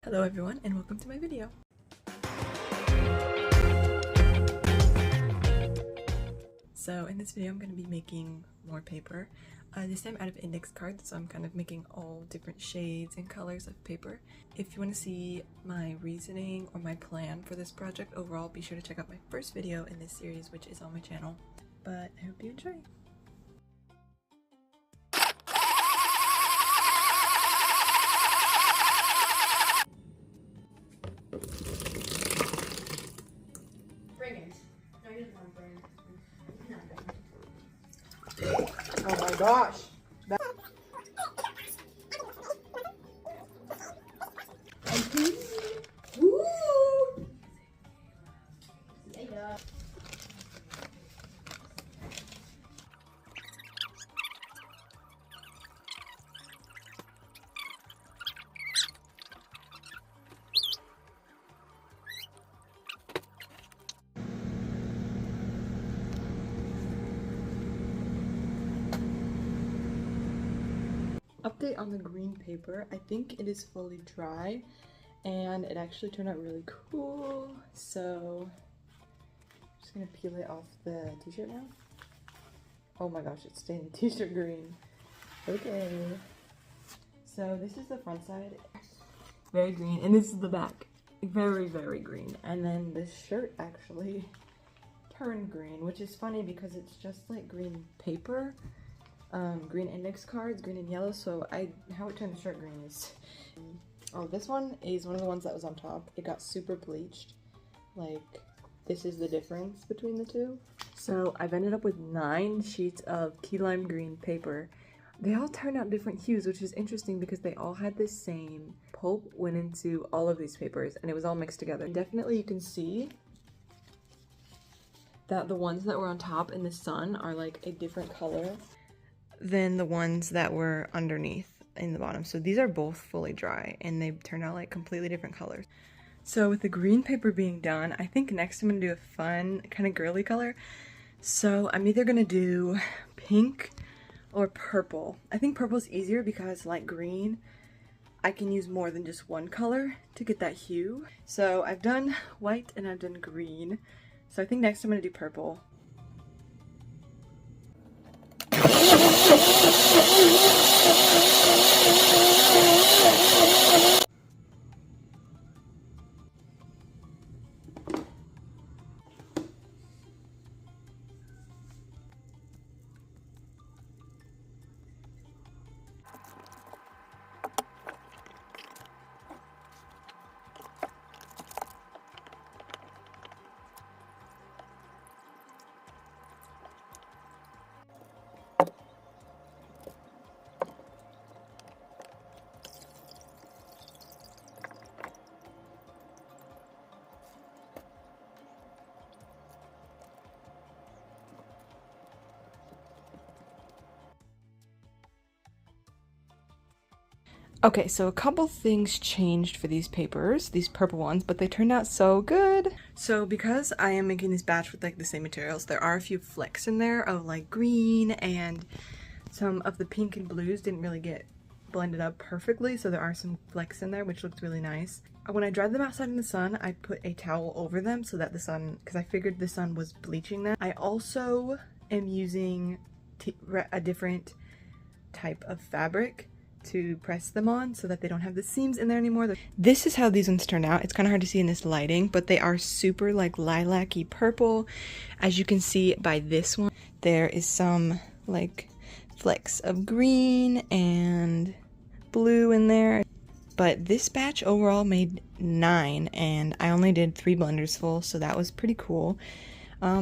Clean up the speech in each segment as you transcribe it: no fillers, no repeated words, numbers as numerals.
Hello everyone and welcome to my video. So in this video I'm going to be making more paper, this time out of index cards, so I'm kind of making all different shades and colors of paper. If you want to see my reasoning or my plan for this project overall, be sure to check out my first video in this series, which is on my channel. But I hope you enjoy. Oh my gosh. Woo! Yeah. Update on the green paper. I think it is fully dry and it actually turned out really cool. So I'm just gonna peel it off the t-shirt now. Oh my gosh, it's stained the t-shirt green. Okay. So this is the front side. Very green. And this is the back. Very, very green. And then this shirt actually turned green, which is funny because it's just like green paper. Green index cards, green and yellow, so how it turned the shirt green is... Oh, this one is one of the ones that was on top. It got super bleached. Like, this is the difference between the two. So I've ended up with 9 sheets of key lime green paper. They all turned out different hues, which is interesting because they all had the same pulp went into all of these papers, and it was all mixed together. Definitely you can see that the ones that were on top in the sun are like a different color than the ones that were underneath in the bottom. So these are both fully dry and they turned out like completely different colors. So with the green paper being done, I think next I'm gonna do a fun kind of girly color. So I'm either gonna do pink or purple. I think purple is easier because like green, I can use more than just one color to get that hue. So I've done white and I've done green. So I think next I'm gonna do purple. Okay, so a couple things changed for these papers, these purple ones, but they turned out so good. So because I am making this batch with like the same materials, there are a few flecks in there of like green, and some of the pink and blues didn't really get blended up perfectly, so there are some flecks in there, which looked really nice. When I dried them outside in the sun, I put a towel over them so that the sun, because I figured the sun was bleaching them. I also am using a different type of fabric to press them on so that they don't have the seams in there anymore. This is how these ones turned out. It's kind of hard to see in this lighting, but they are super like lilac-y purple. As you can see by this one, there is some like flecks of green and blue in there. But this batch overall made 9 and I only did 3 blenders full, so that was pretty cool.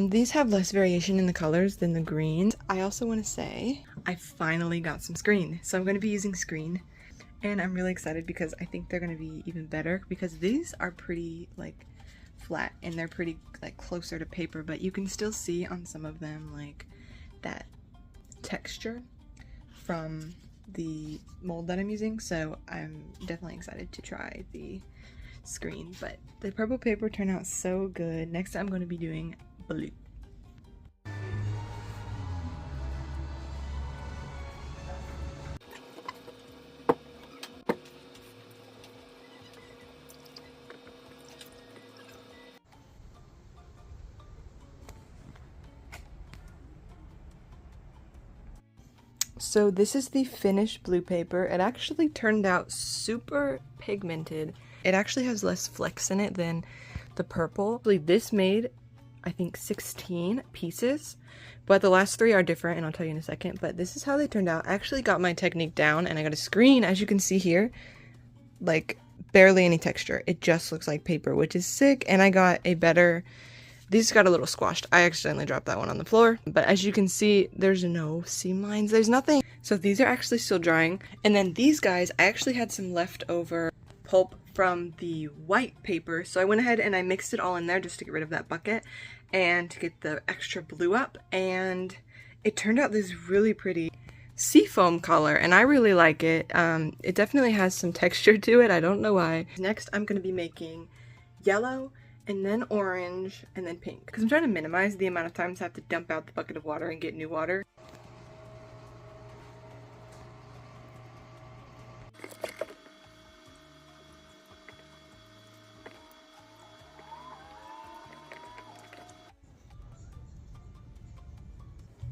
These have less variation in the colors than the greens. I also want to say I finally got some screen, so I'm going to be using screen, and I'm really excited because I think they're going to be even better because these are pretty like flat and they're pretty like closer to paper, but you can still see on some of them like that texture from the mold that I'm using, so I'm definitely excited to try the screen. But the purple paper turned out so good. Next I'm going to be doing blue. So this is the finished blue paper. It actually turned out super pigmented. It actually has less flecks in it than the purple. This made, I think, 16 pieces, but the last 3 are different, and I'll tell you in a second. But this is how they turned out. I actually got my technique down, and I got a screen, as you can see here, like barely any texture. It just looks like paper, which is sick. And I got a better, these got a little squashed. I accidentally dropped that one on the floor, but as you can see, there's no seam lines, there's nothing. So these are actually still drying. And then these guys, I actually had some leftover pulp from the white paper, so I went ahead and I mixed it all in there just to get rid of that bucket and to get the extra blue up, and it turned out this really pretty seafoam color, and I really like it. It definitely has some texture to it, I don't know why. Next I'm going to be making yellow, and then orange, and then pink, because I'm trying to minimize the amount of times I have to dump out the bucket of water and get new water.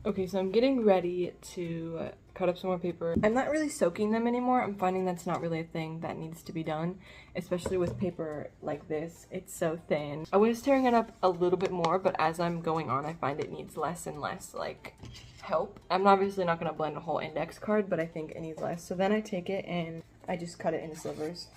Okay, so I'm getting ready to cut up some more paper. I'm not really soaking them anymore. I'm finding that's not really a thing that needs to be done, especially with paper like this. It's so thin. I was tearing it up a little bit more, but as I'm going on, I find it needs less and less, like, help. I'm obviously not going to blend a whole index card, but I think it needs less. So then I take it and I just cut it into slivers.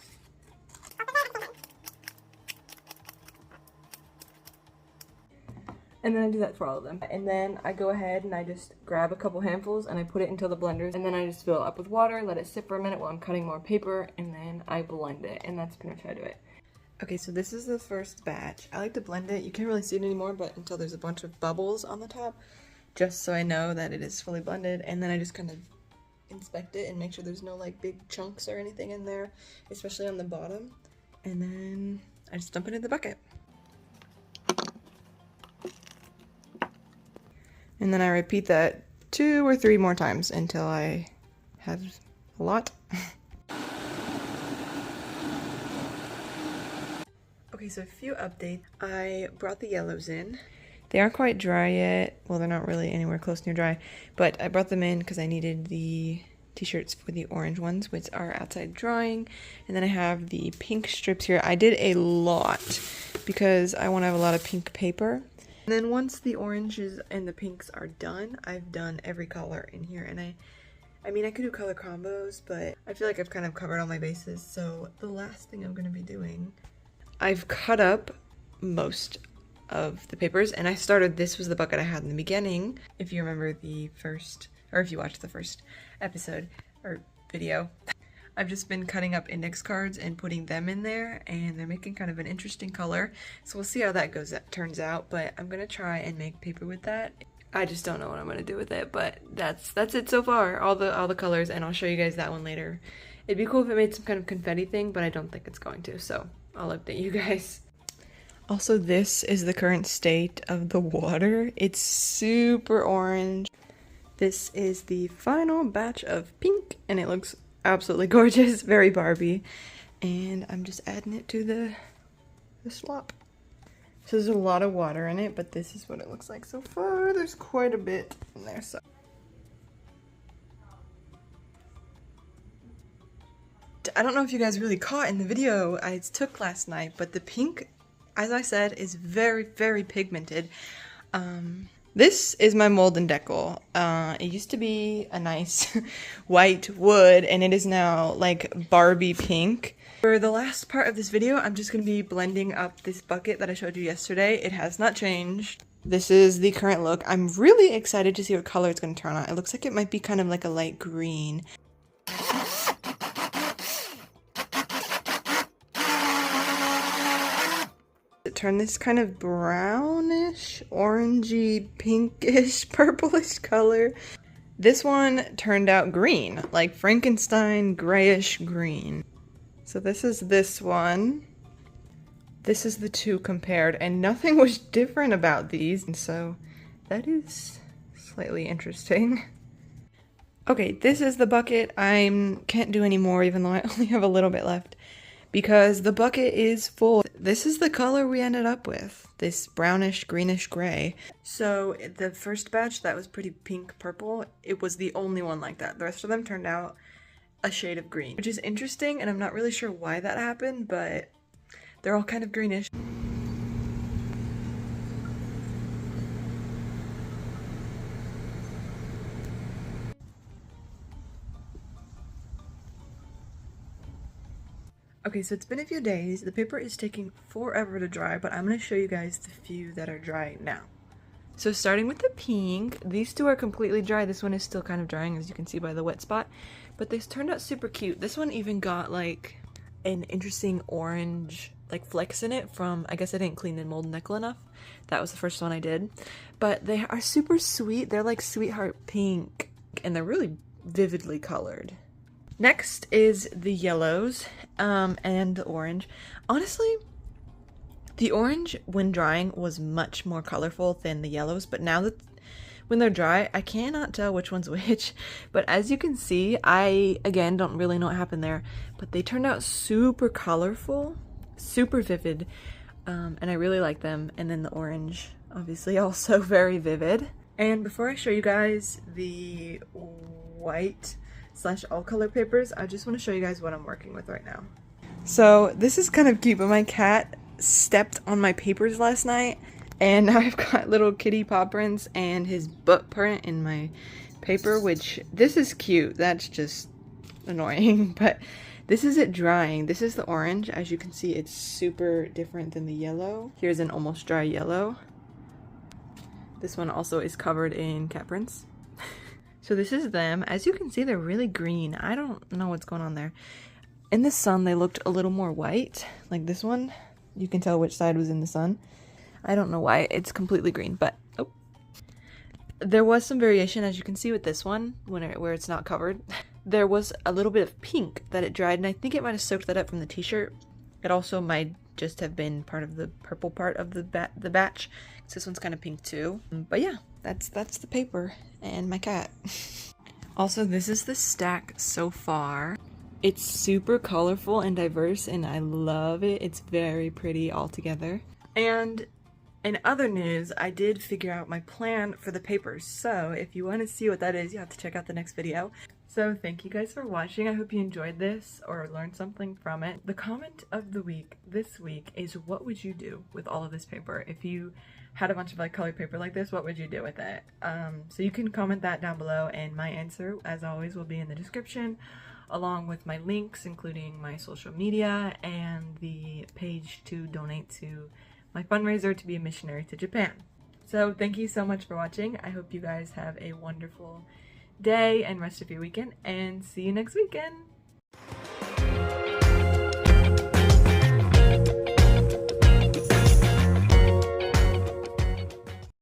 And then I do that for all of them. And then I go ahead and I just grab a couple handfuls and I put it into the blender. And then I just fill it up with water, let it sit for a minute while I'm cutting more paper, and then I blend it. And that's pretty much how I do it. Okay, so this is the first batch. I like to blend it. You can't really see it anymore, but until there's a bunch of bubbles on the top, just so I know that it is fully blended. And then I just kind of inspect it and make sure there's no like big chunks or anything in there, especially on the bottom. And then I just dump it in the bucket. And then I repeat that 2 or 3 more times until I have a lot. Okay, so a few updates. I brought the yellows in. They aren't quite dry yet. Well, they're not really anywhere close near dry, but I brought them in because I needed the t-shirts for the orange ones, which are outside drying. And then I have the pink strips here. I did a lot because I want to have a lot of pink paper. And then once the oranges and the pinks are done, I've done every color in here. And I mean, I could do color combos, but I feel like I've kind of covered all my bases. So the last thing I'm going to be doing, I've cut up most of the papers, and I started, this was the bucket I had in the beginning. If you remember the first, or if you watched the first episode or video, I've just been cutting up index cards and putting them in there, and they're making kind of an interesting color. So we'll see how that turns out, but I'm gonna try and make paper with that. I just don't know what I'm gonna do with it, but that's it so far, all the colors, and I'll show you guys that one later. It'd be cool if it made some kind of confetti thing, but I don't think it's going to, so I'll update you guys. Also, this is the current state of the water. It's super orange. This is the final batch of pink, and it looks absolutely gorgeous, very Barbie, and I'm just adding it to the slop. So there's a lot of water in it, but this is what it looks like so far. There's quite a bit in there, so. I don't know if you guys really caught in the video I took last night, but the pink, as I said, is very, very pigmented. This is my mold and decal. It used to be a nice white wood, and it is now like Barbie pink. For the last part of this video, I'm just going to be blending up this bucket that I showed you yesterday. It has not changed. This is the current look. I'm really excited to see what color it's going to turn out. It looks like it might be kind of like a light green. Turn this kind of brownish, orangey, pinkish, purplish color. This one turned out green, like Frankenstein grayish green. So this is this one. This is the two compared, and nothing was different about these, and so that is slightly interesting. Okay, this is the bucket. I can't do any more even though I only have a little bit left, because the bucket is full. This is the color we ended up with, this brownish greenish gray. So the first batch that was pretty pink purple, it was the only one like that. The rest of them turned out a shade of green, which is interesting, and I'm not really sure why that happened, but they're all kind of greenish. Okay, so it's been a few days. The paper is taking forever to dry, but I'm going to show you guys the few that are dry now. So starting with the pink, these two are completely dry. This one is still kind of drying, as you can see by the wet spot, but they turned out super cute. This one even got like an interesting orange like flecks in it from, I guess I didn't clean and mold nickel enough. That was the first one I did. But they are super sweet. They're like sweetheart pink, and they're really vividly colored. Next is the yellows and the orange. Honestly, the orange when drying was much more colorful than the yellows, but now that when they're dry, I cannot tell which one's which. But as you can see, I, again, don't really know what happened there, but they turned out super colorful, super vivid, and I really like them. And then the orange, obviously, also very vivid. And before I show you guys the white / all color papers, I just want to show you guys what I'm working with right now. So this is kind of cute, but my cat stepped on my papers last night, and now I've got little kitty paw prints and his butt print in my paper, which this is cute. That's just annoying, but this is it drying. This is the orange. As you can see, it's super different than the yellow. Here's an almost dry yellow. This one also is covered in cat prints. So this is them. As you can see, they're really green. I don't know what's going on there. In the sun, they looked a little more white. Like this one, you can tell which side was in the sun. I don't know why it's completely green, but oh. There was some variation, as you can see with this one, where it's not covered. There was a little bit of pink that it dried, and I think it might have soaked that up from the t-shirt. It also might just have been part of the purple part of the batch. So this one's kind of pink too. But yeah, that's the paper and my cat. Also, this is the stack so far. It's super colorful and diverse, and I love it. It's very pretty all together. And in other news, I did figure out my plan for the papers. So if you want to see what that is, you have to check out the next video. So thank you guys for watching. I hope you enjoyed this or learned something from it. The comment of the week this week is, what would you do with all of this paper? If you had a bunch of like colored paper like this, what would you do with it? So you can comment that down below, and my answer, as always, will be in the description, along with my links, including my social media and the page to donate to my fundraiser to be a missionary to Japan. So thank you so much for watching. I hope you guys have a wonderful day and rest of your weekend, and see you next weekend.